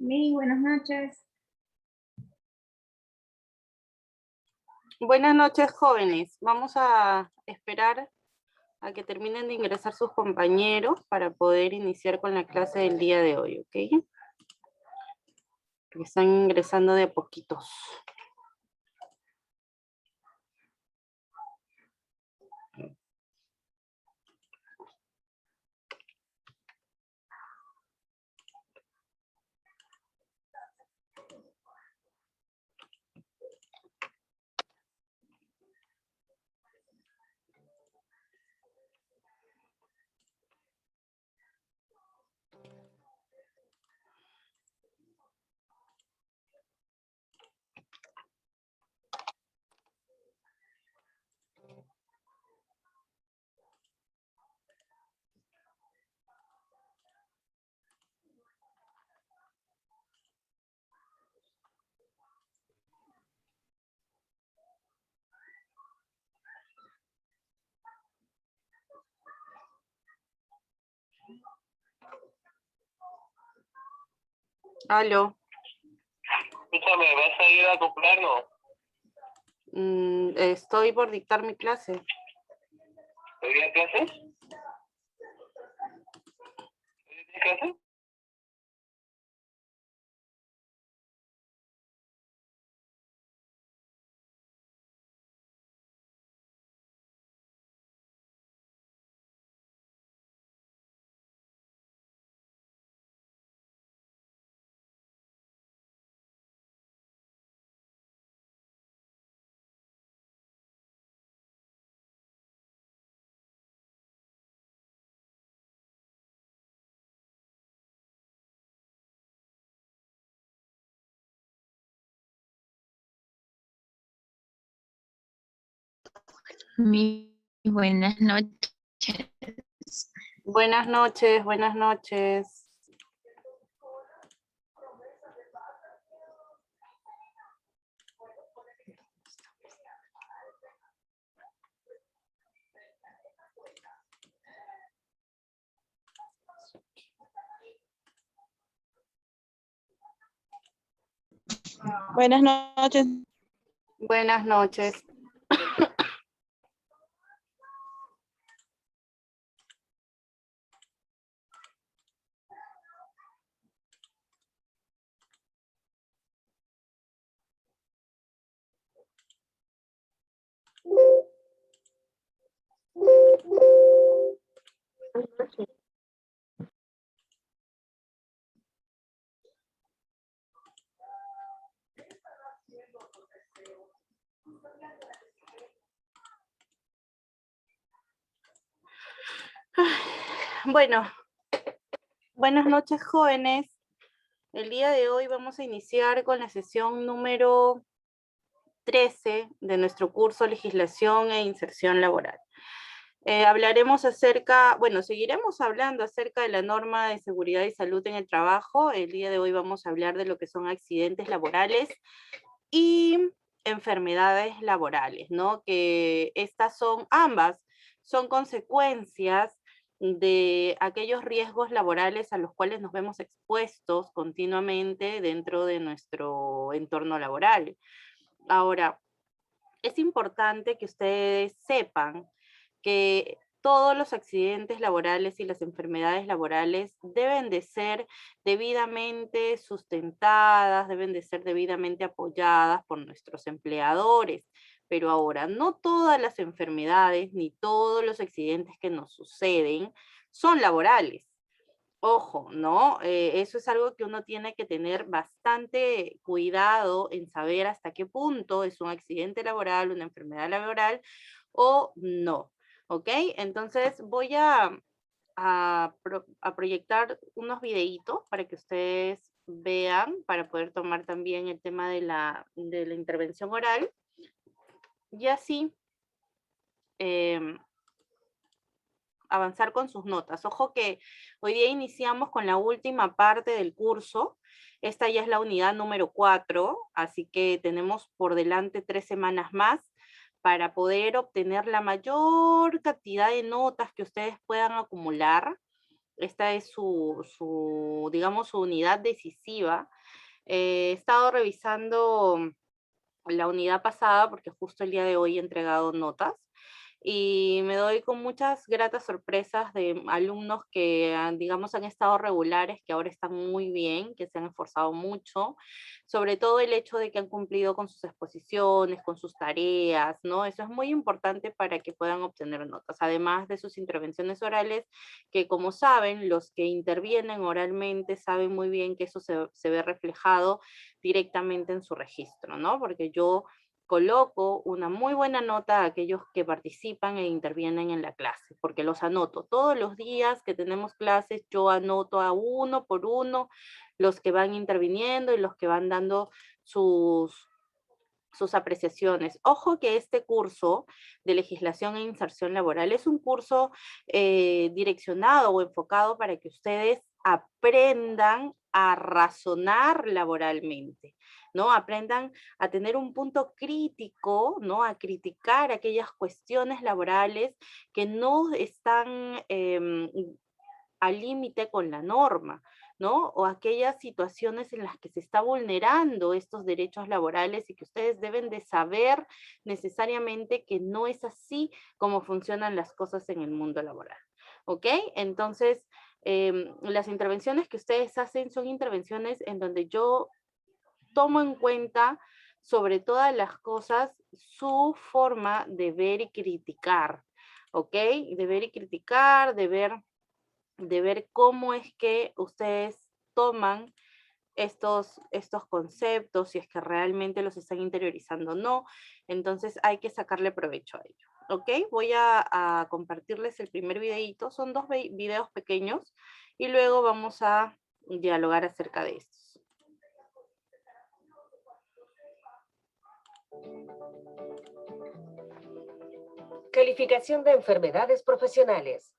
Buenas noches. Buenas noches, jóvenes. Vamos a esperar a que terminen de ingresar sus compañeros para poder iniciar con la clase del día de hoy, ¿ok? Porque están ingresando de a poquitos. Aló. Escúchame, ¿vas a ir a acoplarnos? Estoy por dictar mi clase. ¿Hoy día clases? ¿Hoy día tienes clases? Buenas noches. Buenas noches, buenas noches. Buenas noches. Buenas noches. Bueno, buenas noches, jóvenes. El día de hoy vamos a iniciar con la sesión número 13 de nuestro curso Legislación e Inserción Laboral. Hablaremos acerca, bueno, seguiremos hablando acerca de la norma de seguridad y salud en el trabajo. El día de hoy vamos a hablar de lo que son accidentes laborales y enfermedades laborales, ¿no? Que estas son, ambas, son consecuencias de aquellos riesgos laborales a los cuales nos vemos expuestos continuamente dentro de nuestro entorno laboral. Ahora, es importante que ustedes sepan que todos los accidentes laborales y las enfermedades laborales deben de ser debidamente sustentadas, deben de ser debidamente apoyadas por nuestros empleadores. Pero ahora, no todas las enfermedades ni todos los accidentes que nos suceden son laborales. Ojo, ¿no? Eso es algo que uno tiene que tener bastante cuidado en saber hasta qué punto es un accidente laboral, una enfermedad laboral o no, ¿ok? Entonces voy a proyectar unos videitos para que ustedes vean, para poder tomar también el tema de la intervención oral. Y así avanzar con sus notas. Ojo que hoy día iniciamos con la última parte del curso. Esta ya es la unidad número 4, así que tenemos por delante 3 semanas más para poder obtener la mayor cantidad de notas que ustedes puedan acumular. Esta es digamos, su unidad decisiva He estado revisando la unidad pasada porque justo el día de hoy he entregado notas y me doy con muchas gratas sorpresas de alumnos que, digamos, han estado regulares, que ahora están muy bien, que se han esforzado mucho, sobre todo el hecho de que han cumplido con sus exposiciones, con sus tareas, ¿no? Eso es muy importante para que puedan obtener notas, además de sus intervenciones orales, que como saben, los que intervienen oralmente saben muy bien que eso se ve reflejado directamente en su registro, ¿no? Porque yo coloco una muy buena nota a aquellos que participan e intervienen en la clase, porque los anoto. Todos los días que tenemos clases, yo anoto a uno por uno los que van interviniendo y los que van dando sus apreciaciones. Ojo que este curso de legislación e inserción laboral es un curso direccionado o enfocado para que ustedes aprendan a razonar laboralmente, ¿no? Aprendan a tener un punto crítico, ¿no? A criticar aquellas cuestiones laborales que no están al límite con la norma, ¿no? O aquellas situaciones en las que se está vulnerando estos derechos laborales y que ustedes deben de saber necesariamente que no es así como funcionan las cosas en el mundo laboral, ¿ok? Entonces, las intervenciones que ustedes hacen son intervenciones en donde yo tomo en cuenta sobre todas las cosas su forma de ver y criticar, ¿ok? De ver y criticar, de ver cómo es que ustedes toman estos conceptos, si es que realmente los están interiorizando o no. Entonces hay que sacarle provecho a ello. ¿Ok? Voy a compartirles el primer videito. Son dos videos pequeños y luego vamos a dialogar acerca de estos. Calificación de enfermedades profesionales.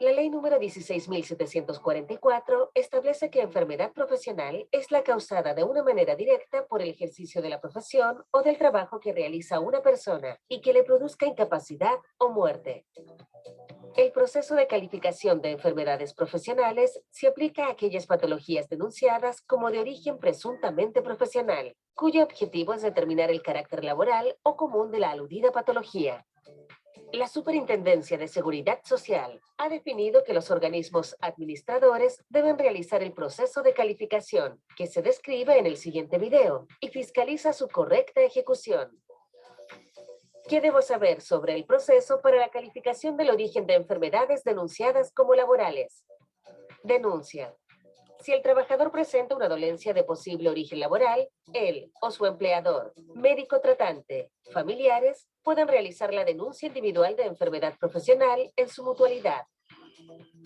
La ley número 16.744 establece que enfermedad profesional es la causada de una manera directa por el ejercicio de la profesión o del trabajo que realiza una persona y que le produzca incapacidad o muerte. El proceso de calificación de enfermedades profesionales se aplica a aquellas patologías denunciadas como de origen presuntamente profesional, cuyo objetivo es determinar el carácter laboral o común de la aludida patología. La Superintendencia de Seguridad Social ha definido que los organismos administradores deben realizar el proceso de calificación, que se describe en el siguiente video, y fiscaliza su correcta ejecución. ¿Qué debo saber sobre el proceso para la calificación del origen de enfermedades denunciadas como laborales? Denuncia. Si el trabajador presenta una dolencia de posible origen laboral, él o su empleador, médico tratante, familiares, pueden realizar la denuncia individual de enfermedad profesional en su mutualidad.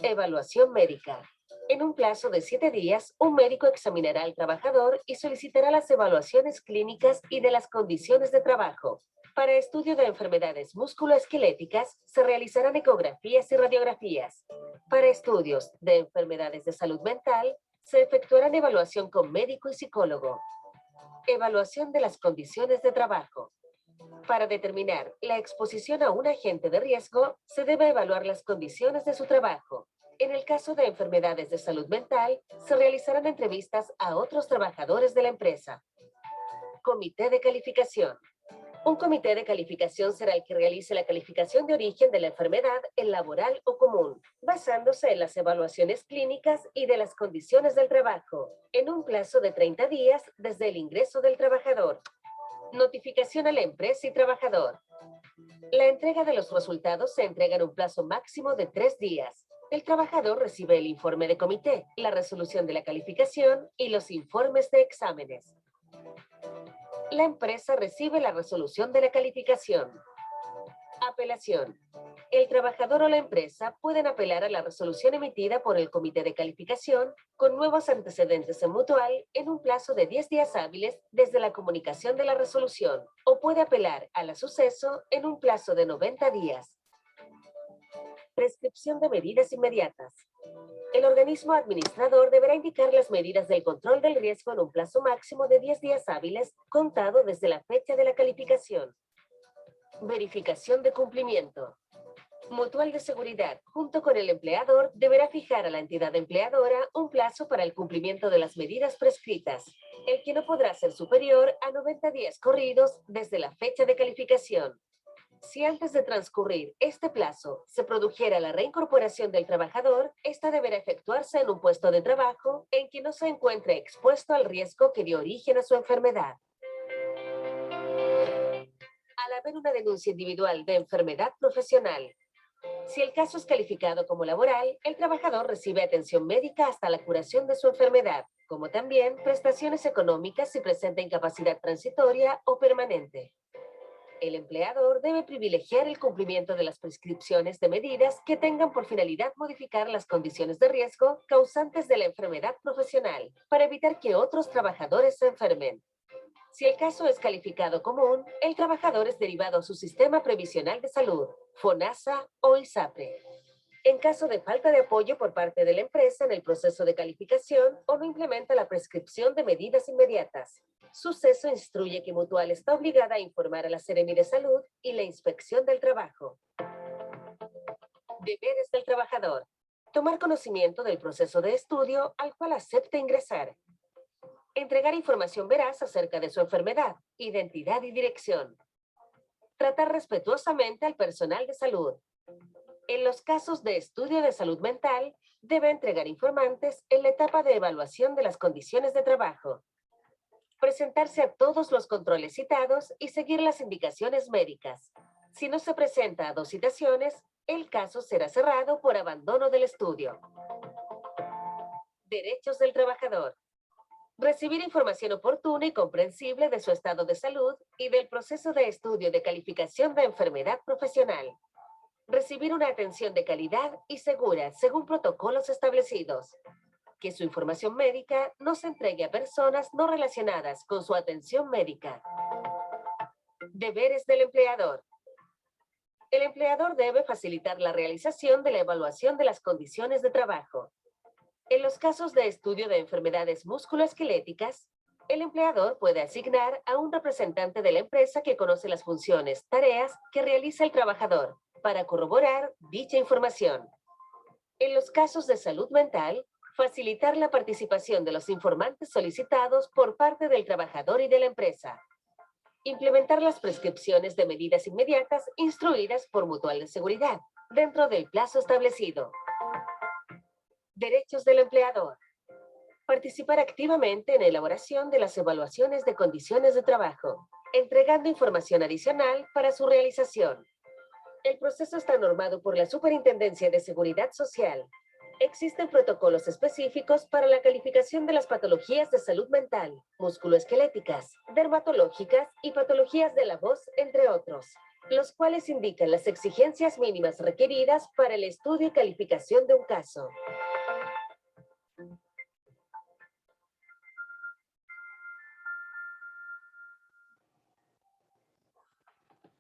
Evaluación médica. En un plazo de 7 días, un médico examinará al trabajador y solicitará las evaluaciones clínicas y de las condiciones de trabajo. Para estudio de enfermedades musculoesqueléticas, se realizarán ecografías y radiografías. Para estudios de enfermedades de salud mental, se efectuarán evaluación con médico y psicólogo. Evaluación de las condiciones de trabajo. Para determinar la exposición a un agente de riesgo, se debe evaluar las condiciones de su trabajo. En el caso de enfermedades de salud mental, se realizarán entrevistas a otros trabajadores de la empresa. Comité de calificación. Un comité de calificación será el que realice la calificación de origen de la enfermedad en laboral o común, basándose en las evaluaciones clínicas y de las condiciones del trabajo, en un plazo de 30 días desde el ingreso del trabajador. Notificación a la empresa y trabajador. La entrega de los resultados se entrega en un plazo máximo de 3 días. El trabajador recibe el informe de comité, la resolución de la calificación y los informes de exámenes. La empresa recibe la resolución de la calificación. Apelación. El trabajador o la empresa pueden apelar a la resolución emitida por el comité de calificación con nuevos antecedentes en mutual en un plazo de 10 días hábiles desde la comunicación de la resolución, o puede apelar al suceso en un plazo de 90 días. Prescripción de medidas inmediatas. El organismo administrador deberá indicar las medidas del control del riesgo en un plazo máximo de 10 días hábiles contado desde la fecha de la calificación. Verificación de cumplimiento. Mutual de Seguridad, junto con el empleador, deberá fijar a la entidad empleadora un plazo para el cumplimiento de las medidas prescritas. el que no podrá ser superior a 90 días corridos desde la fecha de calificación. Si antes de transcurrir este plazo se produjera la reincorporación del trabajador, esta deberá efectuarse en un puesto de trabajo en que no se encuentre expuesto al riesgo que dio origen a su enfermedad. Al haber una denuncia individual de enfermedad profesional, si el caso es calificado como laboral, el trabajador recibe atención médica hasta la curación de su enfermedad, como también prestaciones económicas si presenta incapacidad transitoria o permanente. El empleador debe privilegiar el cumplimiento de las prescripciones de medidas que tengan por finalidad modificar las condiciones de riesgo causantes de la enfermedad profesional para evitar que otros trabajadores se enfermen. Si el caso es calificado común, el trabajador es derivado a su sistema previsional de salud, FONASA o ISAPRE. En caso de falta de apoyo por parte de la empresa en el proceso de calificación o no implementa la prescripción de medidas inmediatas, Suceso instruye que Mutual está obligada a informar a la Seremi de Salud y la Inspección del Trabajo. Deberes del trabajador. Tomar conocimiento del proceso de estudio al cual acepte ingresar. Entregar información veraz acerca de su enfermedad, identidad y dirección. Tratar respetuosamente al personal de salud. En los casos de estudio de salud mental, debe entregar informantes en la etapa de evaluación de las condiciones de trabajo. Presentarse a todos los controles citados y seguir las indicaciones médicas. Si no se presenta a 2 citaciones, el caso será cerrado por abandono del estudio. Derechos del trabajador. Recibir información oportuna y comprensible de su estado de salud y del proceso de estudio de calificación de enfermedad profesional. Recibir una atención de calidad y segura según protocolos establecidos. Que su información médica no se entregue a personas no relacionadas con su atención médica. Deberes del empleador. El empleador debe facilitar la realización de la evaluación de las condiciones de trabajo. En los casos de estudio de enfermedades musculoesqueléticas, el empleador puede asignar a un representante de la empresa que conoce las funciones, tareas que realiza el trabajador para corroborar dicha información. En los casos de salud mental, facilitar la participación de los informantes solicitados por parte del trabajador y de la empresa. Implementar las prescripciones de medidas inmediatas instruidas por Mutual de Seguridad, dentro del plazo establecido. Derechos del empleador. Participar activamente en la elaboración de las evaluaciones de condiciones de trabajo, entregando información adicional para su realización. El proceso está normado por la Superintendencia de Seguridad Social. Existen protocolos específicos para la calificación de las patologías de salud mental, musculoesqueléticas, dermatológicas y patologías de la voz, entre otros, los cuales indican las exigencias mínimas requeridas para el estudio y calificación de un caso.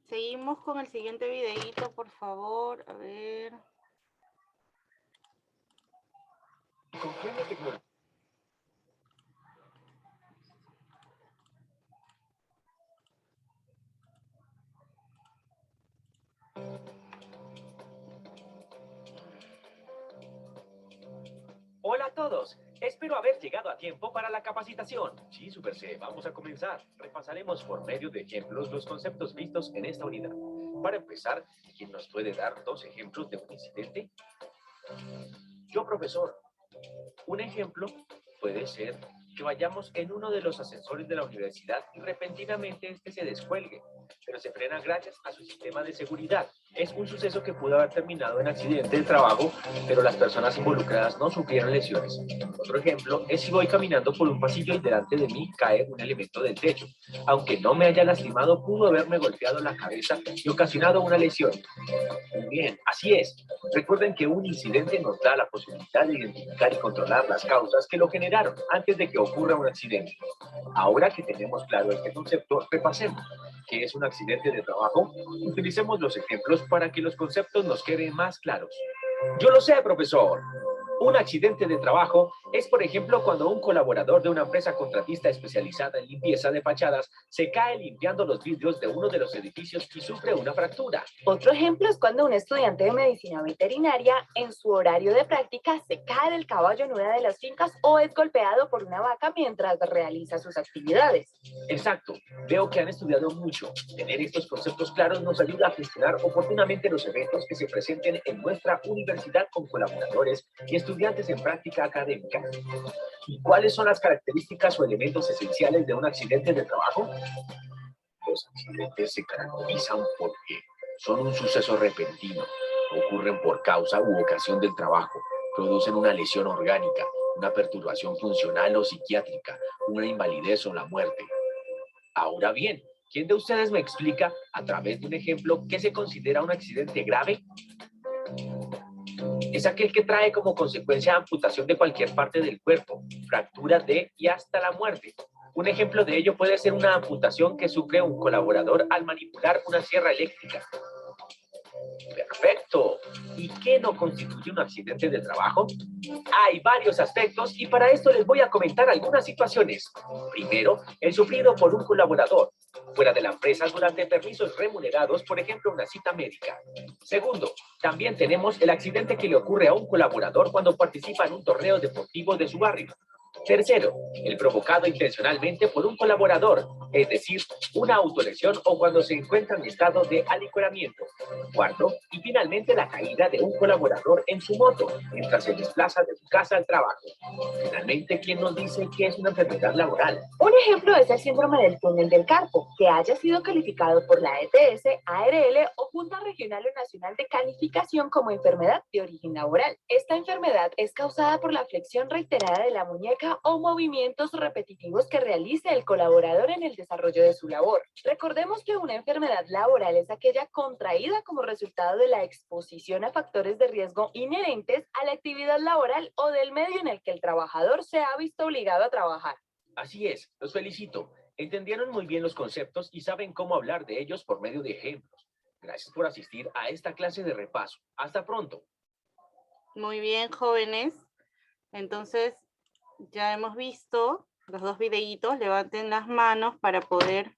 Seguimos con el siguiente videíto, por favor. A ver. Hola a todos, espero haber llegado a tiempo para la capacitación. Sí, Super C, vamos a comenzar. Repasaremos por medio de ejemplos los conceptos vistos en esta unidad. Para empezar, ¿quién nos puede dar 2 ejemplos de un incidente? Yo, profesor. Un ejemplo puede ser que vayamos en uno de los ascensores de la universidad y repentinamente este se descuelgue, pero se frena gracias a su sistema de seguridad. Es un suceso que pudo haber terminado en accidente de trabajo, pero las personas involucradas no sufrieron lesiones. Otro ejemplo es si voy caminando por un pasillo y delante de mí cae un elemento del techo. Aunque no me haya lastimado, pudo haberme golpeado la cabeza y ocasionado una lesión. Muy bien, así es. Recuerden que un incidente nos da la posibilidad de identificar y controlar las causas que lo generaron antes de que ocurra un accidente. Ahora que tenemos claro este concepto, repasemos. ¿Qué es un accidente de trabajo? Utilicemos los ejemplos para que los conceptos nos queden más claros. Yo lo sé, profesor. Un accidente de trabajo es, por ejemplo, cuando un colaborador de una empresa contratista especializada en limpieza de fachadas se cae limpiando los vidrios de uno de los edificios y sufre una fractura. Otro ejemplo es cuando un estudiante de medicina veterinaria en su horario de práctica se cae del caballo en una de las fincas o es golpeado por una vaca mientras realiza sus actividades. Exacto. Veo que han estudiado mucho. Tener estos conceptos claros nos ayuda a gestionar oportunamente los eventos que se presenten en nuestra universidad con colaboradores y estudiantes en práctica académica. ¿Y cuáles son las características o elementos esenciales de un accidente de trabajo? Los accidentes se caracterizan porque son un suceso repentino, ocurren por causa u ocasión del trabajo, producen una lesión orgánica, una perturbación funcional o psiquiátrica, una invalidez o la muerte. Ahora bien, ¿quién de ustedes me explica, a través de un ejemplo, qué se considera un accidente grave? Es aquel que trae como consecuencia amputación de cualquier parte del cuerpo, fractura de y hasta la muerte. Un ejemplo de ello puede ser una amputación que sufre un colaborador al manipular una sierra eléctrica. Perfecto. ¿Y qué no constituye un accidente de trabajo? Hay varios aspectos y para esto les voy a comentar algunas situaciones. Primero, el sufrido por un colaborador fuera de la empresa durante permisos remunerados, por ejemplo, una cita médica. Segundo, también tenemos el accidente que le ocurre a un colaborador cuando participa en un torneo deportivo de su barrio. Tercero, el provocado intencionalmente por un colaborador, es decir, una autolesión o cuando se encuentra en estado de alicoramiento. Cuarto, y finalmente la caída de un colaborador en su moto mientras se desplaza de su casa al trabajo. Finalmente, ¿quién nos dice que es una enfermedad laboral? Un ejemplo es el síndrome del túnel del carpo, que haya sido calificado por la ETS, ARL o Junta Regional o Nacional de Calificación como enfermedad de origen laboral. Esta enfermedad es causada por la flexión reiterada de la muñeca o movimientos repetitivos que realice el colaborador en el desarrollo de su labor. Recordemos que una enfermedad laboral es aquella contraída como resultado de la exposición a factores de riesgo inherentes a la actividad laboral o del medio en el que el trabajador se ha visto obligado a trabajar. Así es, los felicito. Entendieron muy bien los conceptos y saben cómo hablar de ellos por medio de ejemplos. Gracias por asistir a esta clase de repaso. Hasta pronto. Muy bien, jóvenes. Entonces, ya hemos visto los dos videitos. Levanten las manos para poder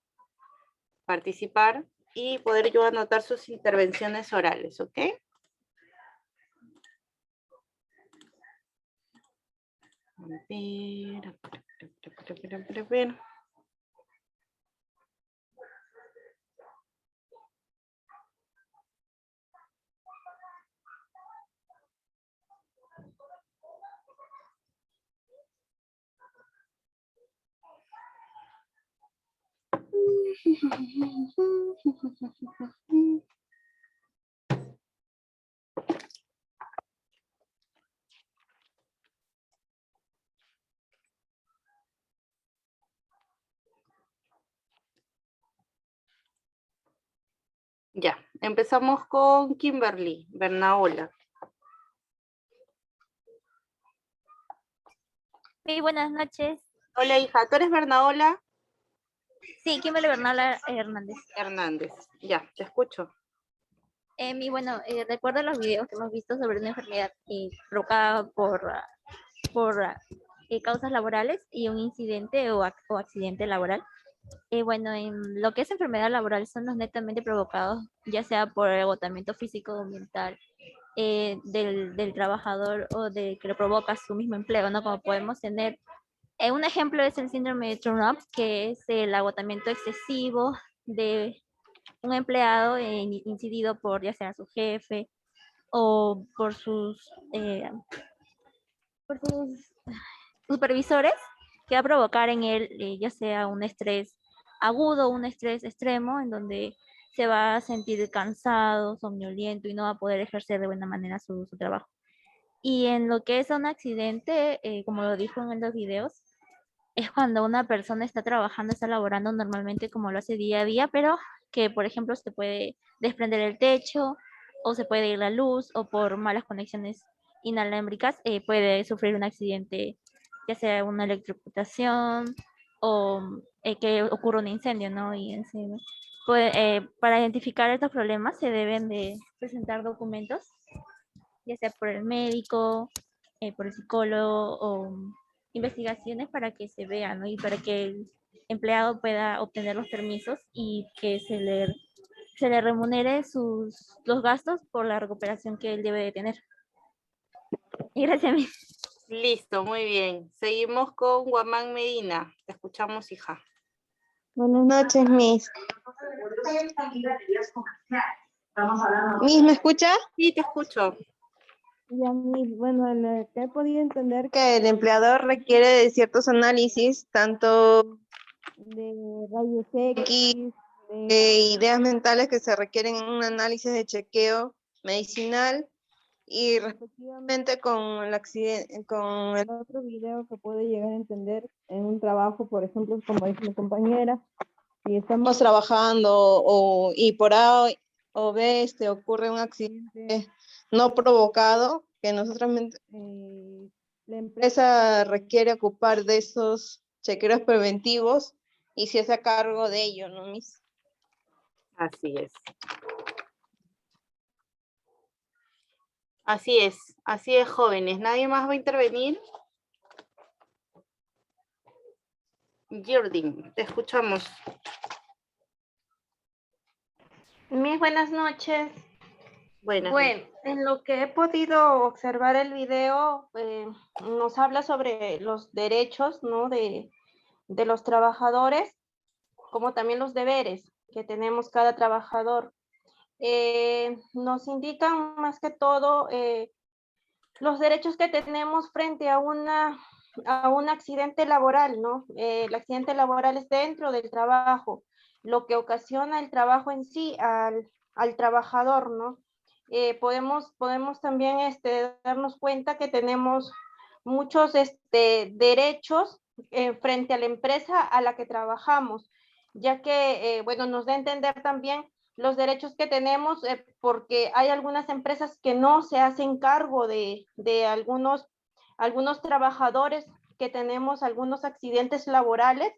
participar y poder yo anotar sus intervenciones orales, ¿ok? A ver. Ya, empezamos con Kimberly Bernaola. Sí, buenas noches. Hola, hija, ¿tú eres Bernaola? Sí, Kimberly Bernala Hernández. Hernández. Ya, te escucho. Recuerdo los videos que hemos visto sobre una enfermedad provocada por causas laborales y un incidente o accidente laboral. En lo que es enfermedad laboral son los netamente provocados, ya sea por el agotamiento físico o mental del trabajador o de que lo provoca su mismo empleo, ¿no? Como podemos tener, un ejemplo es el síndrome de turnout, que es el agotamiento excesivo de un empleado incidido por ya sea su jefe o por sus supervisores, que va a provocar en él ya sea un estrés agudo, un estrés extremo, en donde se va a sentir cansado, somnoliento y no va a poder ejercer de buena manera su trabajo. Y en lo que es un accidente, como lo dijo en los videos, es cuando una persona está trabajando, está laborando normalmente como lo hace día a día, pero que, por ejemplo, se puede desprender el techo o se puede ir la luz o por malas conexiones inalámbricas puede sufrir un accidente, ya sea una electrocutación o que ocurra un incendio, ¿no? Para identificar estos problemas se deben de presentar documentos, ya sea por el médico por el psicólogo o investigaciones para que se vea, ¿no? Y para que el empleado pueda obtener los permisos y que se le remunere los gastos por la recuperación que él debe de tener. Y gracias, Miss. Listo, muy bien. Seguimos con Guamán Medina. Te escuchamos, hija. Buenas noches, Miss. Miss, ¿me escucha? Sí, te escucho. Ya, Miss, bueno, lo que he podido entender que el empleador requiere de ciertos análisis, tanto de rayos X, de ideas mentales que se requieren en un análisis de chequeo medicinal y respectivamente con el accidente, con el otro video que puede llegar a entender en un trabajo, por ejemplo, como dice mi compañera, si estamos trabajando y por A o B ocurre un accidente no provocado, que nosotros la empresa requiere ocupar de esos chequeos preventivos y se hace a cargo de ello, ¿no, Miss? Así es. Así es, jóvenes. ¿Nadie más va a intervenir? Jordin, te escuchamos. Buenas noches. Buenas Bueno, en lo que he podido observar el video, nos habla sobre los derechos, ¿no? de los trabajadores, como también los deberes que tenemos cada trabajador. Nos indican más que todo los derechos que tenemos frente a un accidente laboral, ¿no? El accidente laboral es dentro del trabajo, lo que ocasiona el trabajo en sí al trabajador, ¿no? Podemos también darnos cuenta que tenemos muchos derechos frente a la empresa a la que trabajamos, ya que, bueno, nos da a entender también los derechos que tenemos, porque hay algunas empresas que no se hacen cargo de algunos trabajadores que tenemos algunos accidentes laborales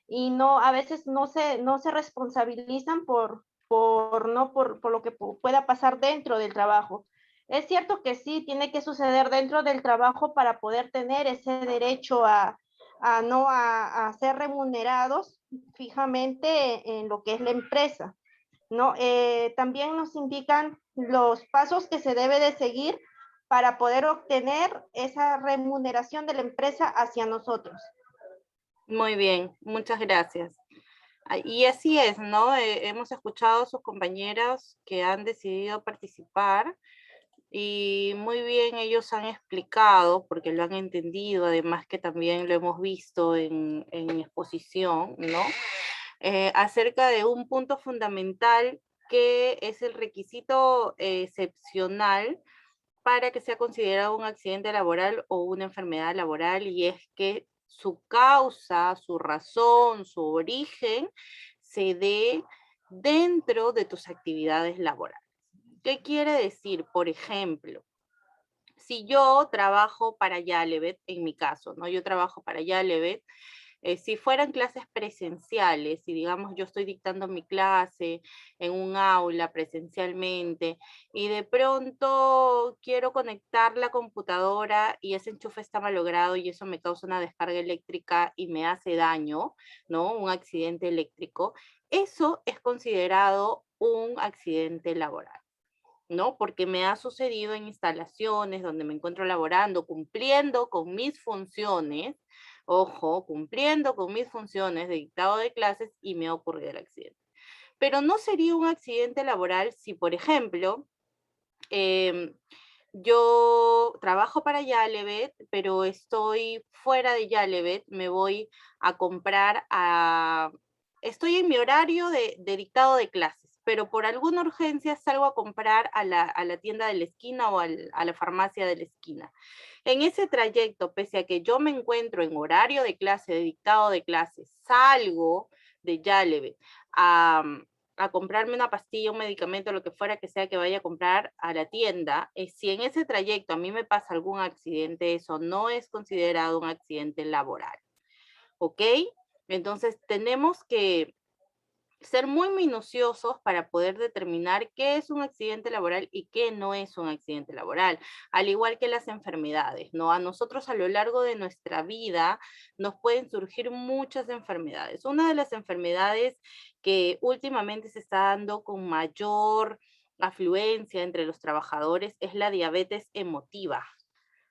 y a veces no se responsabilizan por lo que pueda pasar dentro del trabajo. Es cierto que sí, tiene que suceder dentro del trabajo para poder tener ese derecho a ser remunerados fijamente en lo que es la empresa, ¿no? También nos indican los pasos que se debe de seguir para poder obtener esa remuneración de la empresa hacia nosotros. Muy bien, muchas gracias. Y así es, ¿no? Hemos escuchado a sus compañeras que han decidido participar y muy bien ellos han explicado, porque lo han entendido, además que también lo hemos visto en exposición, ¿no? Acerca de un punto fundamental que es el requisito excepcional para que sea considerado un accidente laboral o una enfermedad laboral, y es que su causa, su razón, su origen se dé dentro de tus actividades laborales. ¿Qué quiere decir? Por ejemplo, si yo trabajo para Yalevet, en mi caso, ¿no? Yo trabajo para Yalevet, si fueran clases presenciales, y digamos yo estoy dictando mi clase en un aula presencialmente, y de pronto quiero conectar la computadora y ese enchufe está malogrado y eso me causa una descarga eléctrica y me hace daño, ¿no? Un accidente eléctrico, eso es considerado un accidente laboral, ¿no? Porque me ha sucedido en instalaciones donde me encuentro laborando, cumpliendo con mis funciones, ojo, cumpliendo con mis funciones de dictado de clases, y me ha ocurrido el accidente. Pero no sería un accidente laboral si, por ejemplo, yo trabajo para Yalevet, pero estoy fuera de Yalevet, me voy a comprar estoy en mi horario de dictado de clases, pero por alguna urgencia salgo a comprar a la tienda de la esquina o a la farmacia de la esquina. En ese trayecto, pese a que yo me encuentro en horario de clase, de dictado de clases, salgo de Yalevet a comprarme una pastilla, un medicamento, lo que fuera que sea que vaya a comprar a la tienda, si en ese trayecto a mí me pasa algún accidente, eso no es considerado un accidente laboral, ¿ok? Entonces tenemos que ser muy minuciosos para poder determinar qué es un accidente laboral y qué no es un accidente laboral, al igual que las enfermedades, ¿no? A nosotros a lo largo de nuestra vida nos pueden surgir muchas enfermedades. Una de las enfermedades que últimamente se está dando con mayor afluencia entre los trabajadores es la diabetes emotiva.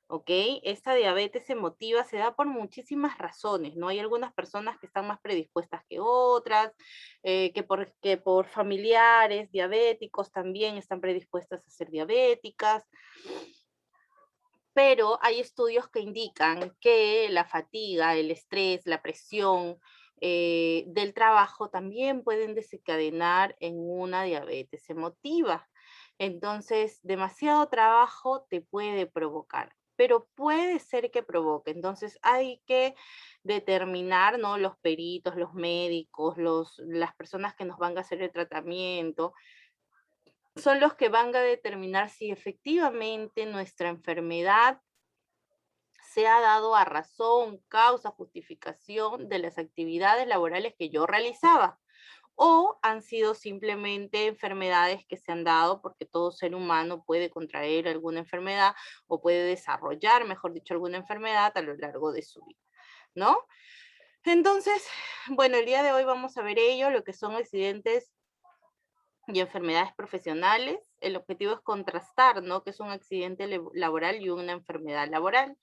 ¿Ok? Esta diabetes emotiva se da por muchísimas razones, ¿no? Hay algunas personas que están más predispuestas que otras, que por familiares diabéticos también están predispuestas a ser diabéticas, pero hay estudios que indican que la fatiga, el estrés, la presión del trabajo también pueden desencadenar en una diabetes emotiva. Entonces, demasiado trabajo te puede provocar, pero puede ser que provoque. Entonces, hay que determinar, ¿no? Los peritos, los médicos, las personas que nos van a hacer el tratamiento, son los que van a determinar si efectivamente nuestra enfermedad se ha dado a razón, causa, justificación de las actividades laborales que yo realizaba, o han sido simplemente enfermedades que se han dado porque todo ser humano puede contraer alguna enfermedad o puede desarrollar, mejor dicho, alguna enfermedad a lo largo de su vida, ¿no? Entonces, bueno, el día de hoy vamos a ver ello, lo que son accidentes y enfermedades profesionales. El objetivo es contrastar, ¿no? Que es un accidente laboral y una enfermedad laboral.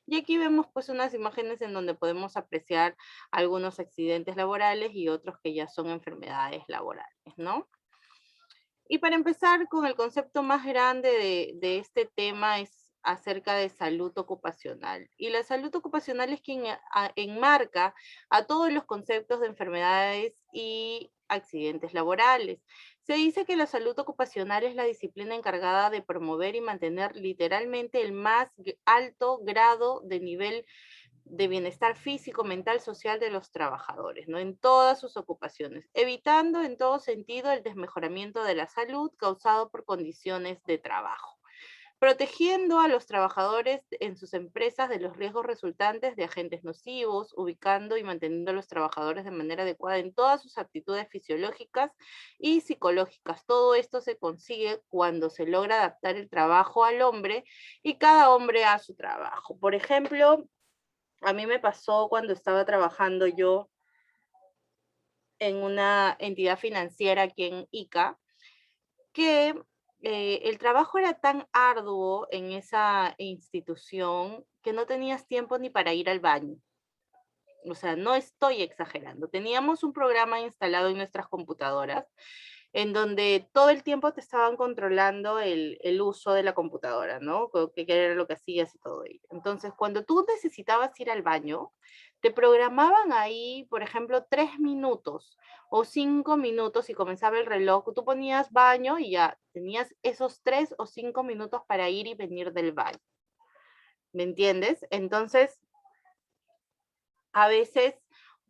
Y aquí vemos pues unas imágenes en donde podemos apreciar algunos accidentes laborales y otros que ya son enfermedades laborales, ¿no? Y para empezar con el concepto más grande de este tema es acerca de salud ocupacional. Y la salud ocupacional es quien enmarca a todos los conceptos de enfermedades y accidentes laborales. Se dice que la salud ocupacional es la disciplina encargada de promover y mantener literalmente el más alto grado de nivel de bienestar físico, mental, social de los trabajadores, ¿no? En todas sus ocupaciones, evitando en todo sentido el desmejoramiento de la salud causado por condiciones de trabajo, protegiendo a los trabajadores en sus empresas de los riesgos resultantes de agentes nocivos, ubicando y manteniendo a los trabajadores de manera adecuada en todas sus actitudes fisiológicas y psicológicas. Todo esto se consigue cuando se logra adaptar el trabajo al hombre y cada hombre a su trabajo. Por ejemplo, a mí me pasó cuando estaba trabajando yo en una entidad financiera aquí en Ica, que el trabajo era tan arduo en esa institución que no tenías tiempo ni para ir al baño. O sea, no estoy exagerando. Teníamos un programa instalado en nuestras computadoras en donde todo el tiempo te estaban controlando el uso de la computadora, ¿no? Qué era lo que hacías y todo ello. Entonces, cuando tú necesitabas ir al baño, te programaban ahí, por ejemplo, 3 minutos o 5 minutos y comenzaba el reloj. Tú ponías baño y ya tenías esos 3 o 5 minutos para ir y venir del baño. ¿Me entiendes? Entonces, a veces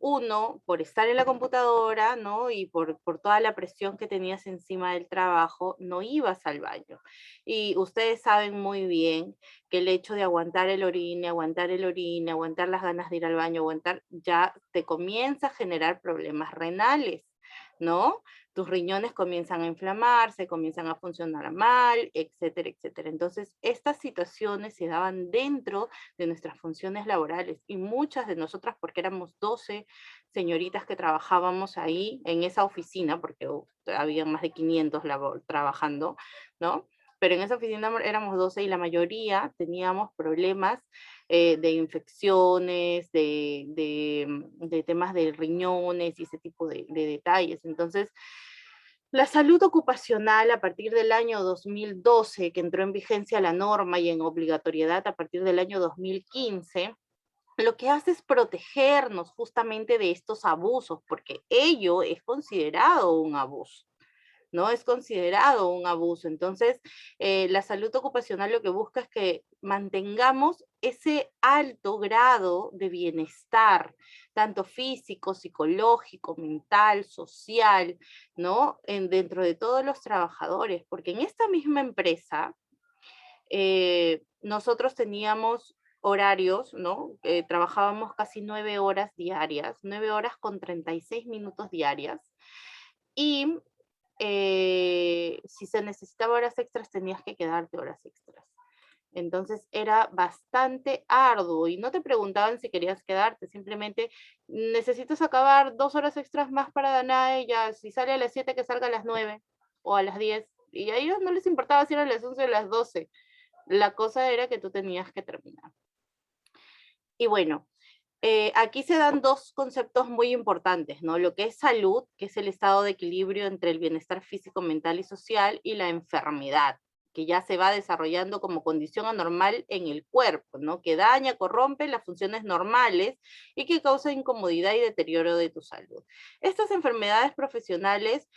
uno, por estar en la computadora, ¿no? Y por toda la presión que tenías encima del trabajo, no ibas al baño. Y ustedes saben muy bien que el hecho de aguantar el orine, aguantar las ganas de ir al baño, aguantar, ya te comienza a generar problemas renales, ¿no? Tus riñones comienzan a inflamarse, comienzan a funcionar mal, etcétera, etcétera. Entonces, estas situaciones se daban dentro de nuestras funciones laborales y muchas de nosotras, porque éramos 12 señoritas que trabajábamos ahí en esa oficina, porque había más de 500 trabajando, ¿no? Pero en esa oficina éramos 12 y la mayoría teníamos problemas de infecciones, de temas de riñones y ese tipo de detalles. Entonces, la salud ocupacional a partir del año 2012, que entró en vigencia la norma y en obligatoriedad a partir del año 2015, lo que hace es protegernos justamente de estos abusos, porque ello es considerado un abuso. ¿No? Es considerado un abuso. Entonces, la salud ocupacional lo que busca es que mantengamos ese alto grado de bienestar, tanto físico, psicológico, mental, social, ¿no? Dentro de todos los trabajadores, porque en esta misma empresa, nosotros teníamos horarios, ¿no? Trabajábamos casi 9 horas diarias, 9 horas con 36 minutos diarias, y si se necesitaba horas extras, tenías que quedarte horas extras. Entonces era bastante arduo y no te preguntaban si querías quedarte, simplemente necesitas acabar 2 horas extras más para Danae, ya si sale a las 7 que salga a las 9 o a las 10, y a ellos no les importaba si eran las 11 o las 12, la cosa era que tú tenías que terminar. Y bueno, aquí se dan dos conceptos muy importantes, ¿no? Lo que es salud, que es el estado de equilibrio entre el bienestar físico, mental y social, y la enfermedad, que ya se va desarrollando como condición anormal en el cuerpo, ¿no? Que daña, corrompe las funciones normales y que causa incomodidad y deterioro de tu salud. Estas enfermedades profesionales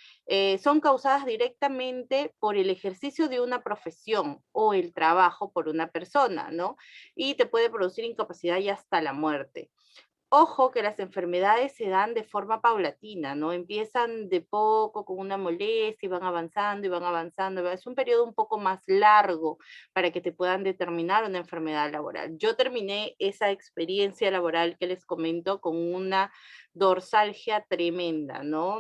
son causadas directamente por el ejercicio de una profesión o el trabajo por una persona, ¿no? Y te puede producir incapacidad y hasta la muerte. Ojo que las enfermedades se dan de forma paulatina, ¿no? Empiezan de poco con una molestia y van avanzando y van avanzando. Es un periodo un poco más largo para que te puedan determinar una enfermedad laboral. Yo terminé esa experiencia laboral que les comento con una dorsalgia tremenda, ¿no?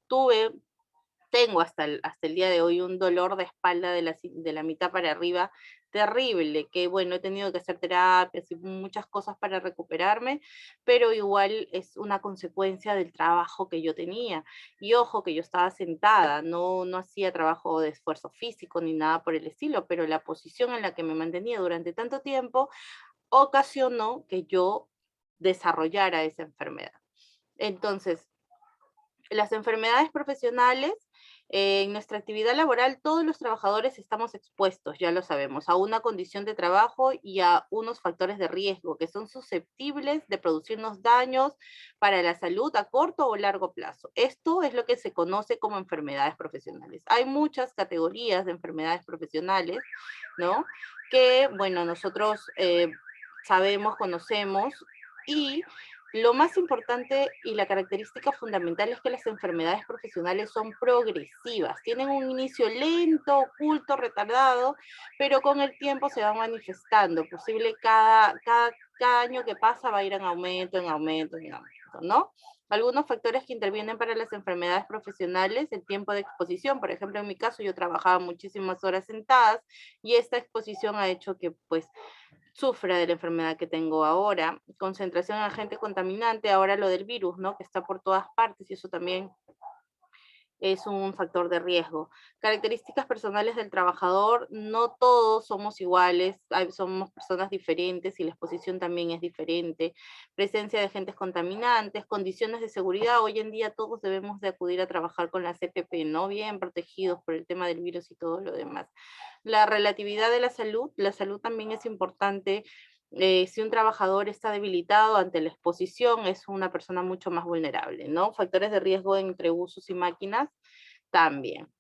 Tengo hasta el día de hoy un dolor de espalda de la mitad para arriba terrible, que bueno, he tenido que hacer terapias y muchas cosas para recuperarme, pero igual es una consecuencia del trabajo que yo tenía. Y ojo que yo estaba sentada, no hacía trabajo de esfuerzo físico ni nada por el estilo, pero la posición en la que me mantenía durante tanto tiempo ocasionó que yo desarrollara esa enfermedad. Entonces, las enfermedades profesionales, en nuestra actividad laboral, todos los trabajadores estamos expuestos, ya lo sabemos, a una condición de trabajo y a unos factores de riesgo que son susceptibles de producirnos daños para la salud a corto o largo plazo. Esto es lo que se conoce como enfermedades profesionales. Hay muchas categorías de enfermedades profesionales, ¿no? Que, bueno, nosotros sabemos, conocemos, y lo más importante y la característica fundamental es que las enfermedades profesionales son progresivas, tienen un inicio lento, oculto, retardado, pero con el tiempo se van manifestando. Posible cada año que pasa va a ir en aumento, en aumento, en aumento, ¿no? Algunos factores que intervienen para las enfermedades profesionales, el tiempo de exposición. Por ejemplo, en mi caso yo trabajaba muchísimas horas sentadas y esta exposición ha hecho que pues sufra de la enfermedad que tengo ahora. Concentración en agente contaminante, ahora lo del virus, ¿no? Que está por todas partes y eso también es un factor de riesgo. Características personales del trabajador, no todos somos iguales, somos personas diferentes y la exposición también es diferente. Presencia de agentes contaminantes, condiciones de seguridad, hoy en día todos debemos de acudir a trabajar con la CPP, ¿no? Bien protegidos por el tema del virus y todo lo demás. La relatividad de la salud también es importante. Si un trabajador está debilitado ante la exposición, es una persona mucho más vulnerable, ¿no? Factores de riesgo entre usos y máquinas también.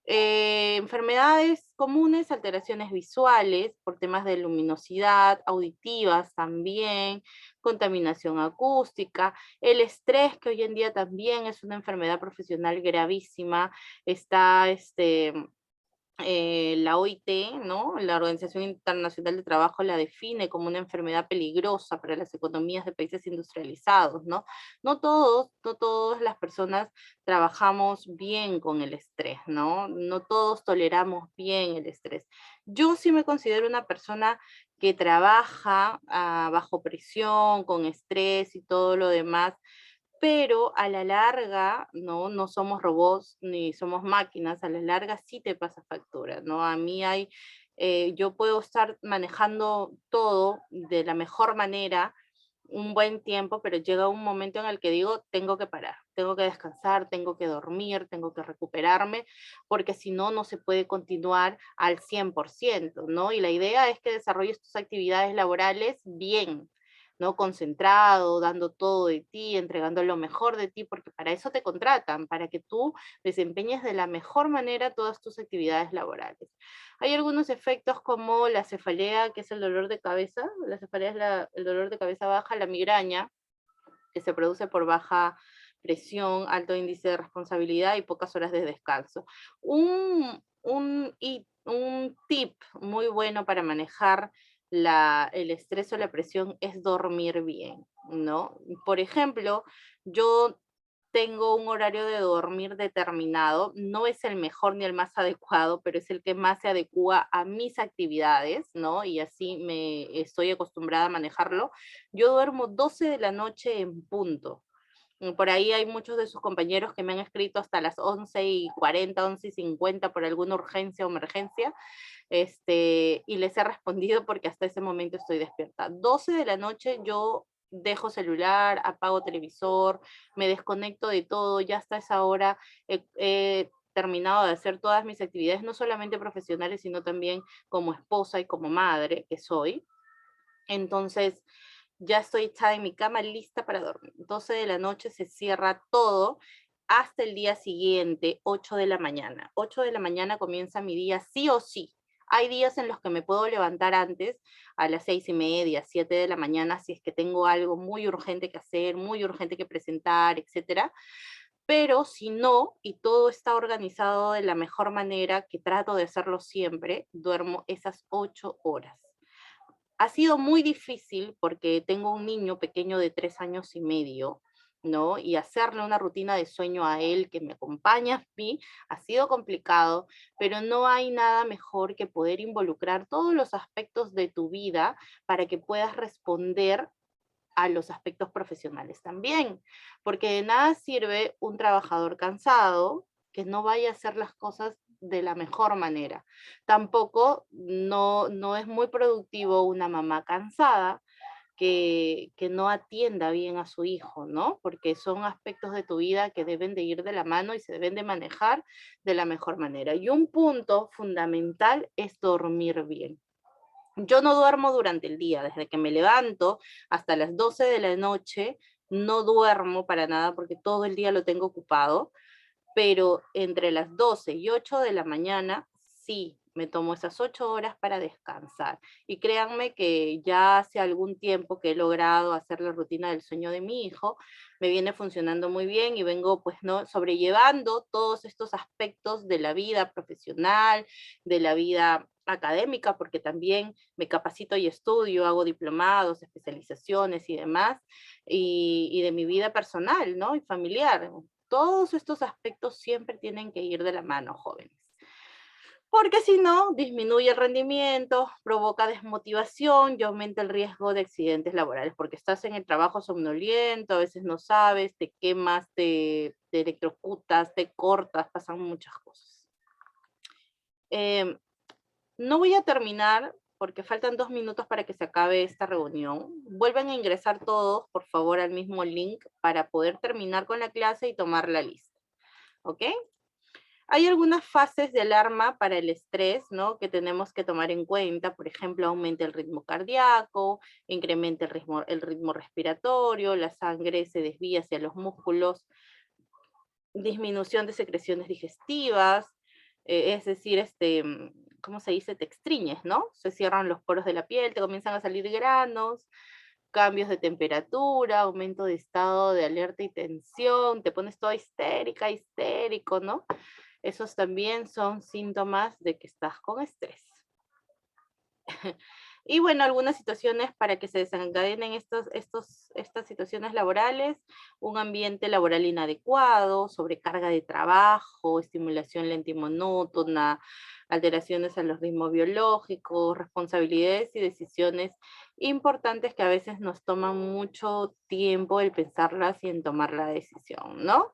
Enfermedades comunes, alteraciones visuales por temas de luminosidad, auditivas también, contaminación acústica, el estrés, que hoy en día también es una enfermedad profesional gravísima, está la OIT, ¿no? La Organización Internacional de Trabajo la define como una enfermedad peligrosa para las economías de países industrializados, ¿no? No todas las personas trabajamos bien con el estrés, ¿no? No todos toleramos bien el estrés. Yo sí me considero una persona que trabaja bajo presión, con estrés y todo lo demás, pero a la larga, no somos robots ni somos máquinas, a la larga sí te pasa factura, ¿no? A mí yo puedo estar manejando todo de la mejor manera un buen tiempo, pero llega un momento en el que digo, tengo que parar, tengo que descansar, tengo que dormir, tengo que recuperarme, porque si no, no se puede continuar al 100%, ¿no? Y la idea es que desarrolles tus actividades laborales bien, ¿no? Concentrado, dando todo de ti, entregando lo mejor de ti, porque para eso te contratan, para que tú desempeñes de la mejor manera todas tus actividades laborales. Hay algunos efectos como la cefalea, que es el dolor de cabeza. La cefalea es el dolor de cabeza baja, la migraña, que se produce por baja presión, alto índice de responsabilidad y pocas horas de descanso. Un tip muy bueno para manejar el estrés o la presión es dormir bien, ¿no? Por ejemplo, yo tengo un horario de dormir determinado. No es el mejor ni el más adecuado, pero es el que más se adecua a mis actividades, ¿no? Y así me estoy acostumbrada a manejarlo. Yo duermo 12 de la noche en punto. Por ahí hay muchos de sus compañeros que me han escrito hasta las 11:40, 11:50 por alguna urgencia o emergencia, y les he respondido porque hasta ese momento estoy despierta. 12 de la noche yo dejo celular, apago televisor, me desconecto de todo, ya hasta esa hora he terminado de hacer todas mis actividades, no solamente profesionales, sino también como esposa y como madre que soy. Entonces, ya estoy echada en mi cama lista para dormir. 12 de la noche se cierra todo hasta el día siguiente, 8 de la mañana. 8 de la mañana comienza mi día sí o sí. Hay días en los que me puedo levantar antes, a las 6:30, 7 de la mañana, si es que tengo algo muy urgente que hacer, muy urgente que presentar, etcétera. Pero si no, y todo está organizado de la mejor manera, que trato de hacerlo siempre, duermo esas 8 horas. Ha sido muy difícil porque tengo un niño pequeño de 3 años y medio, ¿no? Y hacerle una rutina de sueño a él que me acompaña a mí ha sido complicado, pero no hay nada mejor que poder involucrar todos los aspectos de tu vida para que puedas responder a los aspectos profesionales también, porque de nada sirve un trabajador cansado que no vaya a hacer las cosas de la mejor manera. Tampoco no es muy productivo una mamá cansada que no atienda bien a su hijo, ¿no? Porque son aspectos de tu vida que deben de ir de la mano y se deben de manejar de la mejor manera. Y un punto fundamental es dormir bien. Yo no duermo durante el día, desde que me levanto hasta las 12 de la noche, no duermo para nada porque todo el día lo tengo ocupado, pero entre las 12 y 8 de la mañana, sí, me tomo esas 8 horas para descansar. Y créanme que ya hace algún tiempo que he logrado hacer la rutina del sueño de mi hijo, me viene funcionando muy bien y vengo pues no sobrellevando todos estos aspectos de la vida profesional, de la vida académica, porque también me capacito y estudio, hago diplomados, especializaciones y demás, y de mi vida personal, ¿no? Y familiar. Todos estos aspectos siempre tienen que ir de la mano, jóvenes. Porque si no, disminuye el rendimiento, provoca desmotivación y aumenta el riesgo de accidentes laborales, porque estás en el trabajo somnoliento, a veces no sabes, te quemas, te electrocutas, te cortas, pasan muchas cosas. No voy a terminar porque faltan 2 minutos para que se acabe esta reunión. Vuelvan a ingresar todos, por favor, al mismo link para poder terminar con la clase y tomar la lista. ¿Ok? Hay algunas fases de alarma para el estrés, ¿no? Que tenemos que tomar en cuenta. Por ejemplo, aumenta el ritmo cardíaco, incrementa el ritmo respiratorio, la sangre se desvía hacia los músculos, disminución de secreciones digestivas, es decir, ¿cómo se dice? Te extriñes, ¿no? Se cierran los poros de la piel, te comienzan a salir granos, cambios de temperatura, aumento de estado de alerta y tensión, te pones toda histérica, histérico, ¿no? Esos también son síntomas de que estás con estrés. Y bueno, algunas situaciones para que se desencadenen estas situaciones laborales: un ambiente laboral inadecuado, sobrecarga de trabajo, estimulación lenta y monótona, alteraciones en los ritmos biológicos, responsabilidades y decisiones importantes que a veces nos toman mucho tiempo el pensarlas y en tomar la decisión, ¿no?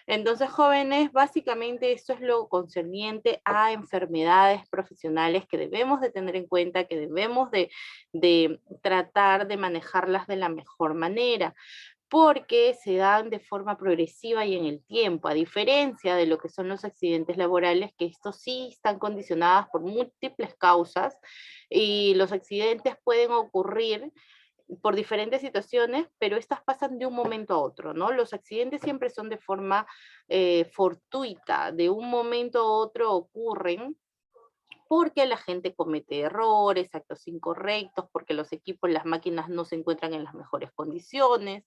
Entonces, jóvenes, básicamente esto es lo concerniente a enfermedades profesionales que debemos de tener en cuenta, que debemos de tratar de manejarlas de la mejor manera, porque se dan de forma progresiva y en el tiempo, a diferencia de lo que son los accidentes laborales, que estos sí están condicionados por múltiples causas, y los accidentes pueden ocurrir por diferentes situaciones, pero estas pasan de un momento a otro, ¿no? Los accidentes siempre son de forma fortuita, de un momento a otro ocurren porque la gente comete errores, actos incorrectos, porque los equipos, las máquinas no se encuentran en las mejores condiciones,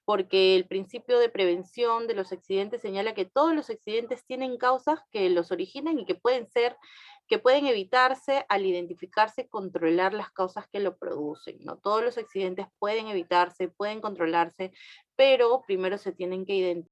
porque el principio de prevención de los accidentes señala que todos los accidentes tienen causas que los originan y que pueden evitarse al identificarse y controlar las causas que lo producen, ¿no? Todos los accidentes pueden evitarse, pueden controlarse, pero primero se tienen que identificar